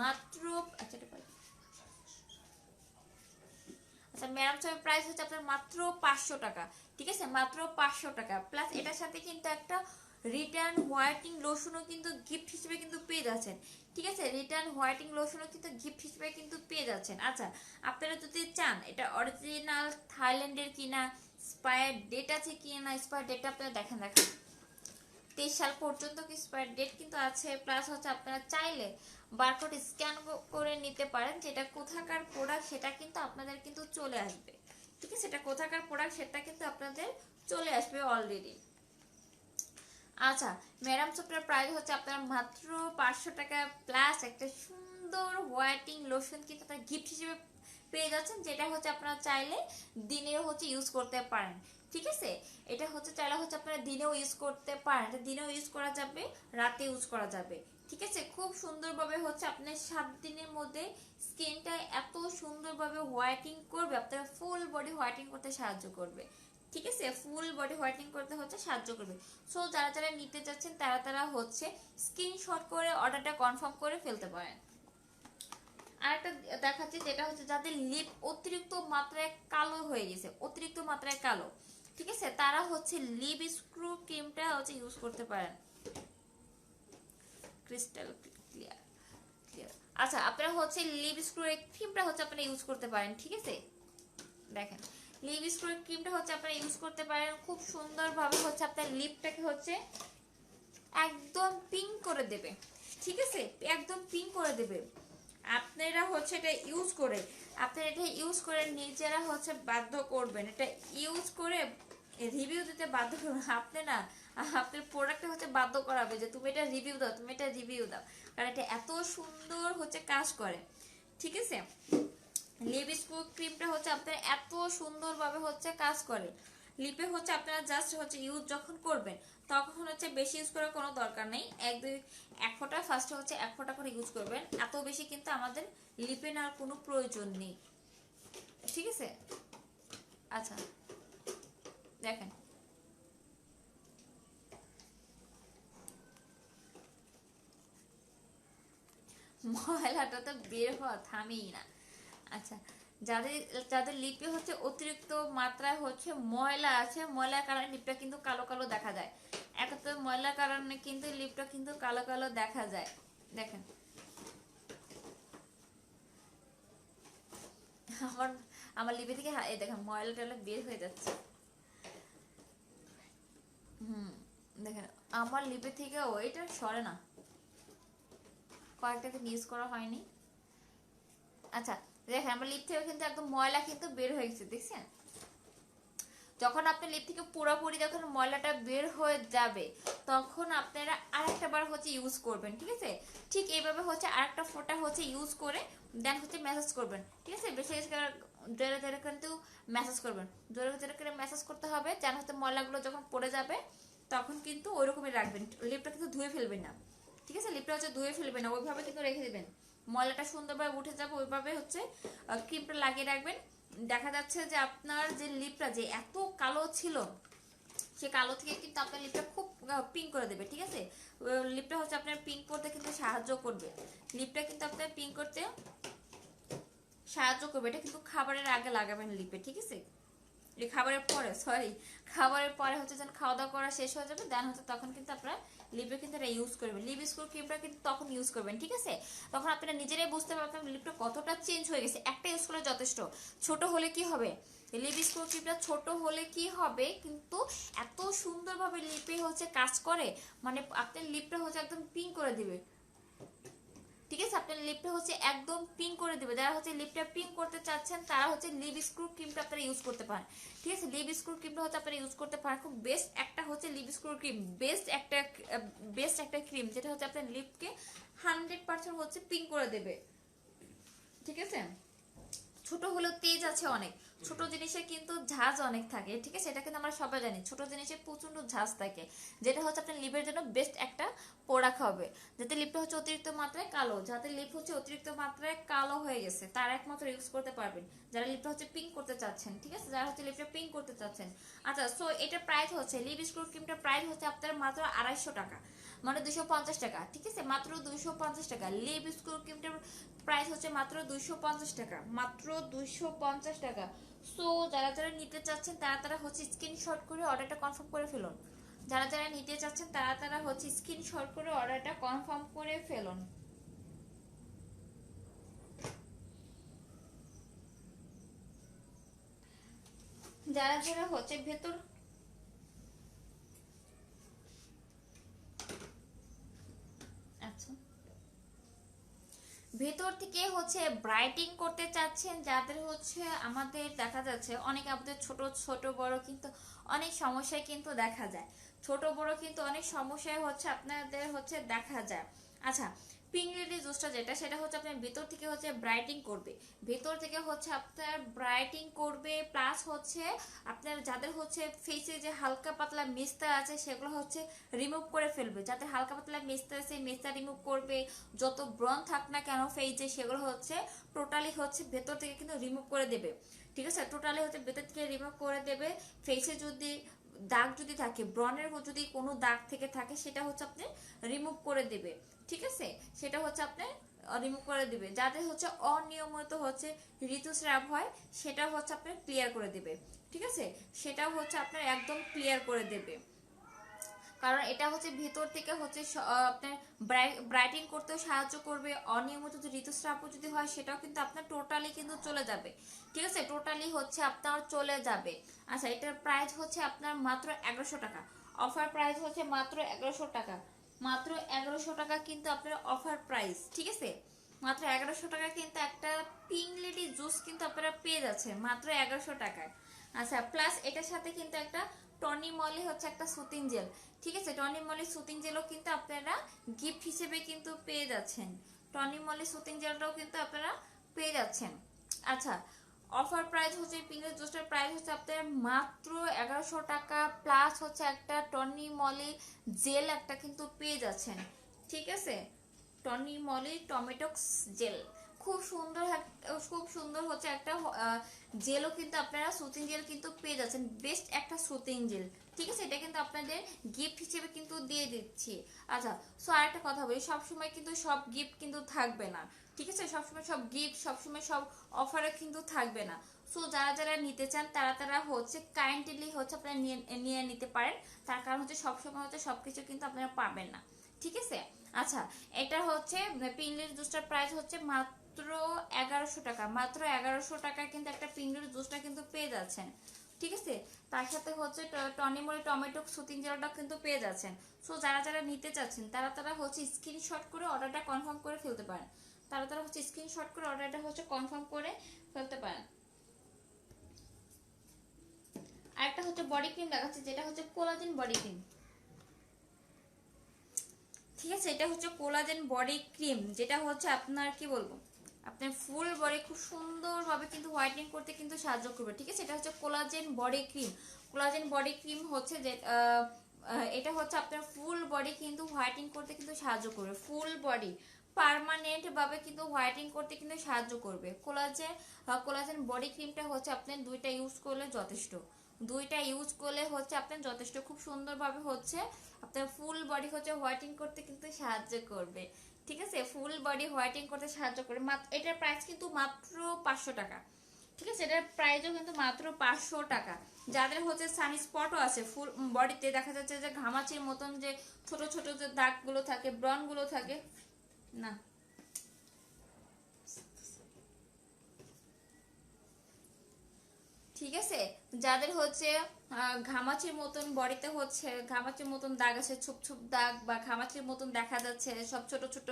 মাত্র, আচ্ছা ম্যাডাম চপের প্রাইস হচ্ছে আপনার মাত্র 500 টাকা। ঠিক আছে, মাত্র 500 টাকা। প্লাস এটার সাথে কিন্তু একটা রিটার্ন হোয়াইটিং লোশনও কিন্তু গিফট হিসেবে কিন্তু পেয়ে যাচ্ছেন। ঠিক আছে, রিটার্ন হোয়াইটিং লোশনও কিন্তু গিফট হিসেবে কিন্তু পেয়ে যাচ্ছেন। আচ্ছা, আপনারা যদি চান এটা অরিজিনাল থাইল্যান্ডের কিনা, এক্সপায়ার ডেট আছে কিনা, এক্সপায়ার ডেটটা আপনারা দেখেন 23 সাল পর্যন্ত এক্সপায়ার ডেট কিন্তু আছে। প্লাস হচ্ছে আপনারা চাইলে বারকোড স্ক্যান করে নিতে পারেন, যেটা কোথাকার প্রোডাক্ট সেটা কিন্তু আপনাদের কিন্তু চলে আসবে। ঠিক আছে, এটা কোথাকার প্রোডাক্ট সেটা কিন্তু আপনাদের চলে আসবে অলরেডি। আচ্ছা, ম্যাডাম সোপটার প্রাইস হচ্ছে আপনার মাত্র 500 টাকা। প্লাস একটা সুন্দর হোয়াইটিং লোশন কিন্তু আপনার গিফট হিসেবে পেয়ে যাচ্ছেন, যেটা হচ্ছে আপনারা চাইলে দিনেও হচ্ছে ইউজ করতে পারেন। ঠিক আছে, এটা হচ্ছে চাইলে হচ্ছে আপনারা দিনেও ইউজ করতে পারেন, এটা দিনেও ইউজ করা যাবে, রাতে ইউজ করা যাবে। ঠিক আছে, খুব সুন্দরভাবে হচ্ছে আপনার 7 দিনের মধ্যে স্কিনটা এত সুন্দরভাবে হোয়াইটিং করবে, আপনার ফুল বডি হোয়াইটিং করতে সাহায্য করবে। ঠিক আছে, ফুল বডি হোয়াইটিং করতে হচ্ছে সাহায্য করবে। সো যারা যারা নিতে চাচ্ছেন তারা তারা হচ্ছে স্ক্রিনশট করে অর্ডারটা কনফার্ম করে ফেলতে পারেন। আরেকটা দেখাচ্ছি, যেটা হচ্ছে যাদের লিপ অতিরিক্ত মাত্রায় কালো হয়ে গেছে, অতিরিক্ত মাত্রায় কালো, ঠিক আছে, তারা হচ্ছে লিপ স্ক্রু ক্রিমটা হচ্ছে ইউজ করতে পারেন। Crystal clear clear. আচ্ছা, আপনারা হচ্ছে লিপ স্ক্রু ক্রিমটা হচ্ছে আপনারা ইউজ করতে পারেন। ঠিক আছে, দেখেন লিপ স্ক্রু ক্রিমটা হচ্ছে আপনারা ইউজ করতে পারেন, খুব সুন্দরভাবে হচ্ছে আপনার লিপটাকে হচ্ছে একদম পিঙ্ক করে দেবে। ঠিক আছে, একদম পিঙ্ক করে দেবে। আপনারা হচ্ছে এটা ইউজ করে, আপনারা এটা ইউজ করে নিজেরা হচ্ছে বাধ্য করবেন, এটা ইউজ করে রিভিউ দিতে বাধ্য করবেন। আপনি না, আপনার প্রোডাক্টে হচ্ছে বাধ্য করাবে যে তুমি এটা রিভিউ দাও, তুমি এটা রিভিউ দাও, কারণ এটা এত সুন্দর হচ্ছে কাজ করে। ঠিক আছে, লিপ স্ক্রু ক্রিমটা হচ্ছে আপনার এত সুন্দরভাবে হচ্ছে কাজ করে। লিপে হচ্ছে আপনারা জাস্ট হচ্ছে ইউজ যখন করবেন তখন হচ্ছে বেশি ইউজ করার কোনো দরকার নেই, এক ফোঁটা ফার্স্টে হচ্ছে 1 ফোঁটা করে ইউজ করবেন, এত বেশি কিন্তু আমাদের লিপে নেওয়ার কোনো প্রয়োজন নেই। ঠিক আছে, আচ্ছা দেখেন ময়লাটা তো বের হওয়া থামেই না। আচ্ছা, যাদের যাদের লিপে হচ্ছে অতিরিক্ত মাত্রায় হচ্ছে ময়লা আছে, ময়লার কারণে লিপটা কিন্তু কালো কালো দেখা যায়। এক তো ময়লার কারণে কিন্তু লিপটা কিন্তু কালো কালো দেখা যায়। দেখেন আমার আমার লিপে থেকে এই দেখেন ময়লা টয়লা বের হয়ে যাচ্ছে। দেখেন আমার লিপে থেকে ওইটা সরে না, কয়েকটা দিন ইউজ করা হয়নি। আচ্ছা দেখেন আমার লিপ থেকে কিন্তু একদম ময়লা কিন্তু বের হয়ে গেছে, দেখছেন? যখন আপনার লিপ থেকে পুরোপুরি যখন ময়লাটা বের হয়ে যাবে তখন আপনারা আরেকটা বার হচ্ছে ইউজ করবেন। ঠিক আছে, ঠিক এইভাবে হচ্ছে আরেকটা ফোঁটা হচ্ছে ইউজ করে দেন হচ্ছে ম্যাসাজ করবেন। ঠিক আছে, বেশি বেশি করে জোরে জোরে কিন্তু ম্যাসাজ করবেন, জোরে জোরে করে ম্যাসাজ করতে হবে, যেন হচ্ছে ময়লাগুলো যখন পড়ে যাবে তখন কিন্তু ওইরকমই রাখবেন, লিপটা কিন্তু ধুয়ে ফেলবেন না। ঠিক আছে, লিপটা হচ্ছে ধুয়ে ফেলবেন না, ওইভাবে কিন্তু রেখে দেবেন, ময়লাটা সুন্দরভাবে উঠে যাবে, ওইভাবে হচ্ছে ক্রিমটা লাগিয়ে রাখবেন। দেখা যাচ্ছে যে আপনার যে লিপটা যে এত কালো ছিল সে কালো থেকে কিন্তু আপনার লিপটা খুব পিঙ্ক করে দেবে। ঠিক আছে, লিপটা হচ্ছে আপনার পিঙ্ক করতে কিন্তু সাহায্য করবে, লিপটা কিন্তু আপনার পিঙ্ক করতে সাহায্য করবে। এটা কিন্তু খাবারের আগে লাগাবেন লিপে। ঠিক আছে, খাবারের পরে খাবারের পরে হচ্ছে যখন খাওয়া দাওয়া করা শেষ হয়ে যাবে দেন হচ্ছে তখন কিন্তু আপনারা লিপে কিন্তু এটা ইউজ করবেন, লিপ স্ক্রু ক্রিমটা কিন্তু তখন ইউজ করবেন। ঠিক আছে, তখন আপনারা নিজেরাই বুঝতে পারবেন লিপটা কতটা চেঞ্জ হয়ে গেছে, একটা ইউজ করলে যথেষ্ট। ছোট হলে কি হবে, লিপ স্ক্রু ক্রিমটা ছোট হলে কি হবে, কিন্তু এত সুন্দরভাবে লিপে হচ্ছে কাজ করে, মানে আপনার লিপটা হচ্ছে একদম পিঙ্ক করে দিবে। ঠিক আছে, আপনার লিপটা হচ্ছে একদম পিঙ্ক করে দিবে। যারা হচ্ছে লিপটা পিঙ্ক করতে চাচ্ছেন তারা হচ্ছে লিপ স্ক্রু ক্রিমটা আপনারা ইউজ করতে পারেন। ঠিক আছে, লিপ স্ক্রু ক্রিমটা হচ্ছে আপনারা ইউজ করতে পারেন, খুব বেস্ট একটা হচ্ছে লিপ স্ক্রু ক্রিম, বেস্ট একটা ক্রিম যেটা হচ্ছে আপনার লিপকে 100% হচ্ছে পিঙ্ক করে দেবে। ঠিক আছে, ছোট হলেও তেজ আছে অনেক, ছোট জিনিসে কিন্তু ঝাঁজ অনেক থাকে। ঠিক আছে, এটা কিন্তু আমরা সবাই জানি, ছোট জিনিসে প্রচন্ড ঝাঁজ থাকে, যেটা হচ্ছে আপনার লিপের জন্য বেস্ট একটা প্রোডাক্ট হবে। যাতে লিপটা হচ্ছে অতিরিক্ত মাত্রায় কালো, যাতে লিপ হচ্ছে অতিরিক্ত মাত্রায় কালো হয়ে গেছে তারা একমাত্র ইউজ করতে পারবেন, যারা লিপটা হচ্ছে পিঙ্ক করতে চাচ্ছেন। ঠিক আছে, যারা হচ্ছে লিপটা পিঙ্ক করতে চাচ্ছেন। আচ্ছা, সো এটা প্রাইস হচ্ছে লিপ স্ক্রু ক্রিমটার প্রাইস হচ্ছে আপনার মাত্র 250 টাকা। মানে 250 টাকা, ঠিক আছে, মাত্র 250 টাকা। লিপ স্ক্রু ক্রিমটার প্রাইস হচ্ছে মাত্র 250 টাকা, মাত্র 250 টাকা। সো যারা যারা নিতে চাচ্ছেন তারা তারা হচ্ছে স্ক্রিনশট করে অর্ডারটা কনফার্ম করে ফেলুন। যারা যারা নিতে চাচ্ছেন তারা তারা হচ্ছে স্ক্রিনশট করে অর্ডারটা কনফার্ম করে ফেলুন। যারা যারা হচ্ছে ভেতর, আচ্ছা, ভেতর থেকে হচ্ছে ব্রাইটিং করতে চাচ্ছেন যাদের হচ্ছে, আমাদের দেখা যাচ্ছে অনেক আমাদের ছোট ছোট বড় কিন্তু অনেক সমস্যায় কিন্তু দেখা যায়, ছোট বড় কিন্তু অনেক সমস্যায় হচ্ছে আপনাদের হচ্ছে দেখা যায়। আচ্ছা, পিঙ্ক লেডি জুসটা যেটা, সেটা হচ্ছে আপনার ভেতর থেকে হচ্ছে ব্রাইটিং করবে, ভেতর থেকে হচ্ছে আপনার ব্রাইটিং করবে, প্লাস হচ্ছে আপনার যাদের হচ্ছে ফেসে যে হালকা পাতলা মেস্তা আছে সেগুলো হচ্ছে রিমুভ করে ফেলবে, যাদের হালকা পাতলা মেস্তা আছে মেস্তা রিমুভ করবে, যত ব্রণ থাক না কেন ফেসে সেগুলো হচ্ছে টোটালি হচ্ছে ভেতর থেকে কিন্তু রিমুভ করে দেবে, ঠিক আছে, টোটালি হচ্ছে ভেতর থেকে রিমুভ করে দেবে। ফেসে যদি দাগ যদি থাকে, ব্রণের যদি কোনো দাগ থেকে থাকে সেটা হচ্ছে আপনি রিমুভ করে দেবে, ঠিক আছে, সেটা হচ্ছে আপনি রিমুভ করে দিবে। যাদের হচ্ছে অনিয়মিত হচ্ছে ঋতুস্রাব হয় সেটা হচ্ছে আপনার ক্লিয়ার করে দিবে, ঠিক আছে, সেটাও হচ্ছে আপনার একদম ক্লিয়ার করে দেবে। কারণ এটা হচ্ছে ভিতর থেকে হচ্ছে আপনার ব্রাইটিং করতেও সাহায্য করবে, অনিয়মিত যদি ঋতুস্রাবও যদি হয় সেটাও কিন্তু আপনার টোটালি কিন্তু চলে যাবে, ঠিক আছে, টোটালি হচ্ছে আপনার চলে যাবে। আচ্ছা, এটার প্রাইস হচ্ছে আপনার মাত্র 1100 টাকা, অফার প্রাইস হচ্ছে মাত্র 1100 টাকা, মাত্র 1100 টাকা কিন্তু আপনার অফার প্রাইস, ঠিক আছে, মাত্র 1100 টাকা কিন্তু একটা পিঙ্ক লেডি জুস কিন্তু আপনারা পেয়ে যাচ্ছেন মাত্র 1100 টাকায়। আচ্ছা, প্লাস এটার সাথে কিন্তু একটা টনি মলি হচ্ছে একটা সুতিং জেল, ঠিক আছে, টনি মলি সুতিং জেলও কিন্তু আপনারা গিফট হিসেবে কিন্তু পেয়ে যাচ্ছেন, টনি মলি সুতিং জেলটাও কিন্তু আপনারা পেয়ে যাচ্ছেন। আচ্ছা, অফার প্রাইস হচ্ছে পিঙ্ক জুসটার প্রাইস হচ্ছে আপনার মাত্র 1100 টাকা, প্লাস হচ্ছে একটা টনি মলি জেল একটা কিন্তু পেয়ে যাচ্ছেন, ঠিক আছে, টনি মলি টমেটোক্স জেল, খুব সুন্দর খুব সুন্দর হচ্ছে একটা জেলও কিন্তু আপনারা সুতিং জেল কিন্তু পেয়ে যাচ্ছেন, বেস্ট একটা সুতিং জেল, ঠিক আছে, এটা কিন্তু আপনাদের গিফট হিসেবে কিন্তু দিয়ে দিচ্ছি। আচ্ছা, সো আরেকটা কথা বলি, সবসময় কিন্তু সব গিফট কিন্তু থাকবে না, ঠিক আছে, সবসময় সব গিফট সবসময় সব অফারে কিন্তু থাকবে না। সো যারা যারা নিতে চান তারা তারা হচ্ছে কাইন্ডলি হচ্ছে আপনারা নিয়ে নিয়ে নিতে পারেন, তার কারণ হচ্ছে সবসময় হচ্ছে সবকিছু কিন্তু আপনারা পাবেন না, ঠিক আছে। আচ্ছা, এটা হচ্ছে পিঙ্গলির জুসটার প্রাইস হচ্ছে মাত্র 1100 টাকা, মাত্র 1100 টাকা কিন্তু একটা পিঙ্গলির জুসটা কিন্তু পেয়ে যাচ্ছেন, ঠিক আছে, তার সাথে হচ্ছে টনি মরি টমেটো সুতিং জেলটা কিন্তু পেয়ে যাচ্ছেন। সো যারা যারা নিতে চাচ্ছেন তারা তারা হচ্ছে স্ক্রিনশট করে অর্ডারটা কনফার্ম করে ফেলতে পারেন, তারা তারা হচ্ছে স্ক্রিনশট করে অর্ডারটা হচ্ছে কনফার্ম করে ফেলতে পারেন। আরেকটা হচ্ছে বডি ক্রিম দেখাচ্ছে, যেটা হচ্ছে কোলাজেন বডি ক্রিম, ঠিক আছে, এটা হচ্ছে কোলাজেন বডি ক্রিম, যেটা হচ্ছে আপনার কি বলবো, আপনার ফুল বডি খুব সুন্দরভাবে কিন্তু হোয়াইটেনিং করতে কিন্তু সাহায্য করবে, ঠিক আছে, এটা হচ্ছে collagen body cream, collagen body cream হচ্ছে যে এটা হচ্ছে আপনার ফুল বডি কিন্তু হোয়াইটেনিং করতে কিন্তু সাহায্য করবে, ফুল বডি পার্মানেন্ট ভাবে কিন্তু হোয়াইটেনিং করতে কিন্তু সাহায্য করবে। কোলাজেন কোলাজেন বডি ক্রিমটা হচ্ছে আপনি দুইটা ইউজ করলে যথেষ্ট, দুইটা ইউজ করলে হচ্ছে আপনার যথেষ্ট, খুব সুন্দরভাবে হচ্ছে আপনার ফুল বডি হচ্ছে হোয়াইটিং করতে কিন্তু সাহায্য করবে, ঠিক আছে, ফুল বডি হোয়াইটিং করতে সাহায্য করবে। মাত্র এটার প্রাইস কিন্তু মাত্র 500 টাকা, ঠিক আছে, এটার প্রাইসও কিন্তু মাত্র 500 টাকা। যাদের হচ্ছে সানি স্পটও আছে ফুল বডিতে, দেখা যাচ্ছে যে ঘামাচির মতন যে ছোট ছোট যে দাগগুলো থাকে, ব্রণ গুলো থাকে না, ঠিক আছে, যাদের হচ্ছে ঘামাচির মতন বডিতে হচ্ছে ঘামাচির মতন দাগ আছে, ছোপ ছোপ দাগ বা ঘামাচির মতন দেখা যাচ্ছে, সব ছোট ছোট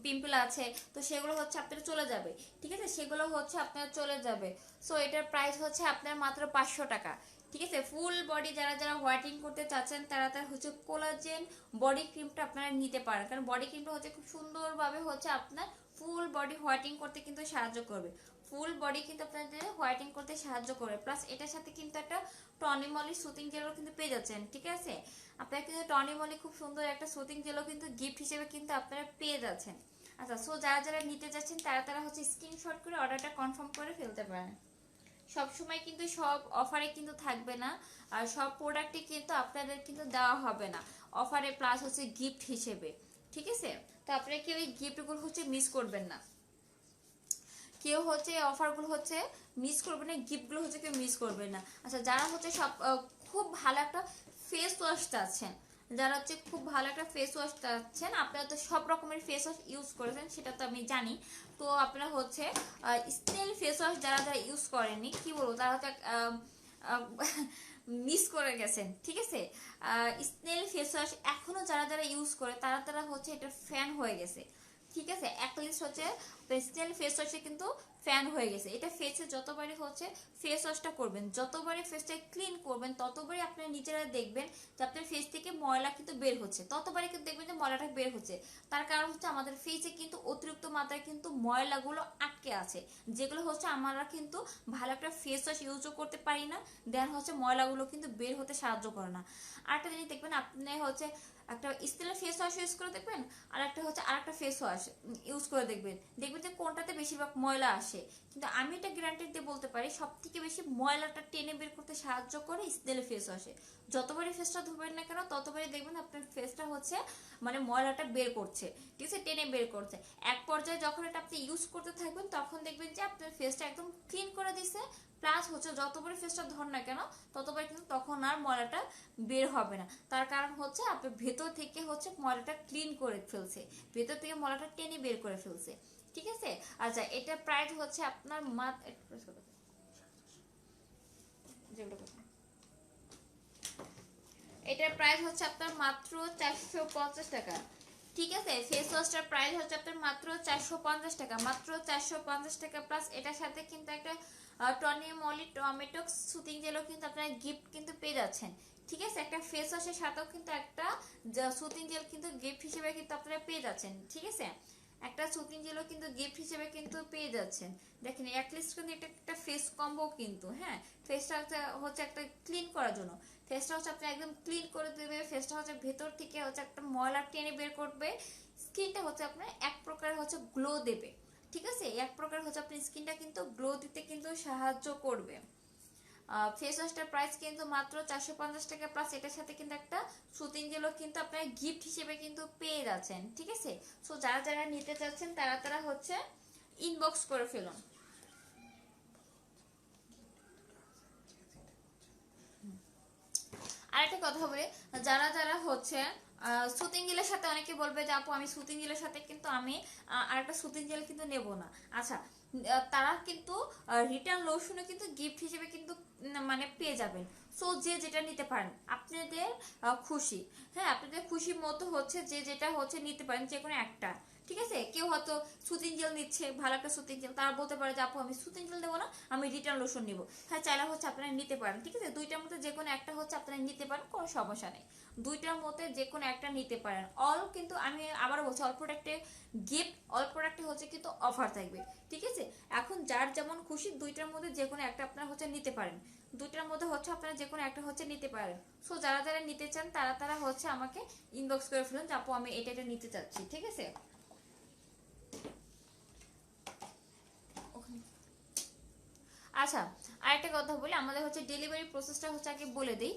পিম্পল আছে, তো সেগুলো হচ্ছে আপনার চলে যাবে, ঠিক আছে, সেগুলো হচ্ছে আপনার চলে যাবে। সো এটার প্রাইস হচ্ছে আপনার মাত্র 500 টাকা, ঠিক আছে, ফুল বডি যারা যারা হোয়াইটিং করতে চাচ্ছেন তারা তারা হচ্ছে কোলাজেন বডি ক্রিমটা আপনারা নিতে পারেন, কারণ বডি ক্রিমটা হচ্ছে খুব সুন্দরভাবে হচ্ছে আপনার ফুল বডি হোয়াইটিং করতে কিন্তু সাহায্য করবে, ফুল বডি কিন্তু আপনাদের হোয়াইটিং করতে সাহায্য করে, প্লাস এটার সাথে কিন্তু একটা টনি মলি সুতিং জেলও কিন্তু পেয়ে যাচ্ছেন, ঠিক আছে, আপনারা কিন্তু টনি মলি খুব সুন্দর একটা সুতিং জেলও কিন্তু গিফট হিসেবে কিন্তু আপনারা পেয়ে যাচ্ছেন। আচ্ছা, সো যারা যারা নিতে যাচ্ছেন তারা তারা হচ্ছে স্ক্রিনশট করে অর্ডারটা কনফার্ম করে ফেলতে পারেন। সব সময় কিন্তু সব অফারে কিন্তু থাকবে না, আর সব প্রোডাক্টই কিন্তু আপনাদের কিন্তু দেওয়া হবে না, অফারে প্লাস হচ্ছে গিফট হিসেবে, ঠিক আছে? তো আপনারা কেউ এই গিফটগুলো হচ্ছে মিস করবেন না, কেউ হচ্ছে অফারগুলো হচ্ছে মিস করবেন না, গিফটগুলো হচ্ছে কেউ মিস করবেন না। আচ্ছা, যারা হচ্ছে সব খুব ভালো একটা ফেস ওয়াশ চাচ্ছেন, যারা হচ্ছে খুব ভালো একটা ফেস ওয়াশ চাচ্ছেন, আপনারা তো সব রকমের ফেস ওয়াশ ইউজ করেছেন সেটা তো আমি জানি। তো আপনারা হচ্ছে স্নেল ফেস ওয়াশ যারা যারা ইউজ করেননি, কি বলবো, তারা হচ্ছে মিস করে গেছেন, ঠিক আছে? স্নেল ফেস ওয়াশ এখনো যারা যারা ইউজ করে তারা তারা হচ্ছে এটা ফ্যান হয়ে গেছে, ঠিক আছে? অ্যাটলিস্ট হচ্ছে স্নেল ফেস ওয়াশে কিন্তু ফ্যান হয়ে গেছে। এটা ফেসে যতবারই হচ্ছে ফেস ওয়াশটা করবেন, যতবারই ফেসটা ক্লিন করবেন, ততবারই আপনারা নিজেরা দেখবেন যে আপনার ফেস থেকে ময়লা কিন্তু বের হচ্ছে, ততবারই কিন্তু দেখবেন যে ময়লাটা বের হচ্ছে। তার কারণ হচ্ছে আমাদের ফেসে কিন্তু অতিরিক্ত মাত্রায় কিন্তু ময়লাগুলো আটকে আছে, যেগুলো হচ্ছে আমরা কিন্তু ভালো একটা ফেস ওয়াশ ইউজও করতে পারি না, দেন হচ্ছে ময়লাগুলো কিন্তু বের হতে সাহায্য করে না। আরেকটা জিনিস দেখবেন, আপনি হচ্ছে একটা স্টিলের ফেস ওয়াশ ইউজ করে দেখবেন, আর একটা হচ্ছে আরেকটা ফেস ওয়াশ ইউজ করে দেখবেন, দেখবেন যে কোনটাতে বেশিরভাগ ময়লা আসে। কিন্তু আমি এটা গ্যারান্টি দিয়ে বলতে পারি সব থেকে বেশি ময়লাটা টেনে বের করতে সাহায্য করে স্টিলের ফেস ওয়াশে। যতবারই ফেসটা ধুবেন না কেন ততবারই দেখবেন আপনার ফেসটা হচ্ছে মানে ময়লাটা বের করছে, ঠিক আছে, টেনে বের করছে। এক পর্যায়ে যখন এটা আপনি ইউজ করতে থাকবেন তখন দেখবেন যে আপনার ফেসটা একদম ক্লিন করে দিছে, প্লাস হচ্ছে যতবারই ফেসটা ধর না কেন ততবার কিন্তু তখন আর ময়লাটা বের হবে না। তার কারণ হচ্ছে আপনার ভেতর থেকে হচ্ছে ময়লাটা ক্লিন করে ফেলছে, ভেতর থেকে ময়লাটা টেনে বের করে ফেলছে, ঠিক আছে? আচ্ছা, এটা প্রাইস হচ্ছে আপনার এটার প্রাইস হচ্ছে আপনার মাত্র 450 টাকা, ঠিক আছে? ফেস ওয়াশটার প্রাইস হচ্ছে আপনার মাত্র 450 টাকা, মাত্র 450 টাকা। প্লাস এটার সাথে কিন্তু একটা টনি মলি টমেটো সুতিং জেলও কিন্তু আপনারা গিফট কিন্তু পেয়ে যাচ্ছেন, ঠিক আছে? একটা ফেস ওয়াশের সাথেও কিন্তু একটা সুতিং জেল কিন্তু গিফট হিসেবে কিন্তু আপনারা পেয়ে যাচ্ছেন, ঠিক আছে? একটা সুতিং জেলও কিন্তু গিফট হিসেবে কিন্তু পেয়ে যাচ্ছেন। দেখেন অ্যাটলিস্ট কিন্তু এটা একটা ফেস কম্বো কিন্তু, হ্যাঁ, ফেসটা হচ্ছে একটা ক্লিন করার জন্য, ফেসটা হচ্ছে আপনি একদম ক্লিন করে দেবে, ফেসটা হচ্ছে ভেতর থেকে হচ্ছে একটা ময়লা টেনে বের করবে, স্কিনটা হচ্ছে আপনার এক প্রকার হচ্ছে গ্লো দেবে, ঠিক আছে? এক প্রকার হচ্ছে আপনার স্কিনটা কিন্তু গ্লো দিতে কিন্তু সাহায্য করবে। ফেস ওয়াশটার প্রাইস কিন্তু মাত্র 450 টাকা, প্লাস এটার সাথে কিন্তু একটা সুতিং জেলও কিন্তু আপনারা গিফট হিসেবে কিন্তু পেয়ে যাচ্ছেন, ঠিক আছে? সো যারা যারা নিতে চাচ্ছেন তারা তারা হচ্ছে ইনবক্স করে ফেলুন। আরেকটা কথা বলি, যারা যারা হচ্ছে সুতিং জেলের সাথে, অনেকে বলবে যে আপু আমি সুতিং জেলের সাথে কিন্তু আমি আরেকটা সুতিং জেল কিন্তু নেব না। আচ্ছা, তারা কিন্তু রিটার্ন লোশনও কিন্তু গিফট হিসেবে কিন্তু মানে পেয়ে যাবেন। সো যে যেটা নিতে পারেন আপনাদের খুশি, হ্যাঁ, আপনাদের খুশি মতো হচ্ছে যে যেটা হচ্ছে নিতে পারেন, যে কোনো একটা, ঠিক আছে? কেউ হয়তো সুতিং জেল নিচ্ছে, ভালো একটা সুতিং জেল, তারা বলতে পারে যে আপু আমি সুতিং জেল নেবো না, আমি রিটার্ন লোশন নিবো। হ্যাঁ, চাইলে হচ্ছে আপনারা নিতে পারেন, ঠিক আছে? দুইটার মধ্যে যে কোনো একটা হচ্ছে আপনারা নিতে পারেন, কোনো সমস্যা নেই। দুইটার মধ্যে যে কোনো একটা নিতে পারেন। অল কিন্তু আমি আবারও বলছি, অল প্রোডাক্টে গিফট, অল প্রোডাক্টে হচ্ছে কিন্তু অফার থাকবে, ঠিক আছে? এখন যার যেমন খুশি দুইটার মধ্যে যে কোনো একটা আপনারা হচ্ছে নিতে পারেন, দুইটার মধ্যে হচ্ছে আপনারা যে কোনো একটা হচ্ছে নিতে পারেন। সো যারা যারা নিতে চান তারা তারা হচ্ছে আমাকে ইনবক্স করে ফেলুন যে আপু আমি এটা এটা নিতে চাচ্ছি, ঠিক আছে? আচ্ছা, আরেকটা কথা বলি, আমাদের হচ্ছে ডেলিভারি প্রসেসটা হচ্ছে আগে বলে দিই।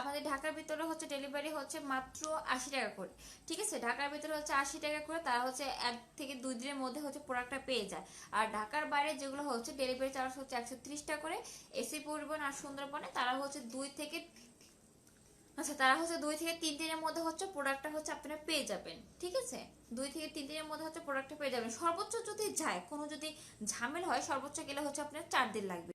আমাদের ঢাকার ভিতরে হচ্ছে ডেলিভারি হচ্ছে মাত্র 80 টাকা করে, ঠিক আছে? ঢাকার ভিতরে হচ্ছে 80 টাকা করে, তারা হচ্ছে 1 থেকে 2 দিনের মধ্যে হচ্ছে প্রোডাক্টটা পেয়ে যায়। আর ঢাকার বাইরে যেগুলো হচ্ছে ডেলিভারি চার্জ হচ্ছে 130 টাকা করে। এসি পরিবহন আর সুন্দরবনে তারা হচ্ছে 2 থেকে 3 দিনের মধ্যে হচ্ছে প্রোডাক্টটা হচ্ছে আপনারা পেয়ে যাবেন, ঠিক আছে? 2 থেকে 3 দিনের মধ্যে হচ্ছে প্রোডাক্টটা পেয়ে যাবেন। সর্বোচ্চ যদি যায়, কোনো যদি ঝামেলা হয়, সর্বোচ্চ গেলে হচ্ছে আপনার 4 দিন লাগবে।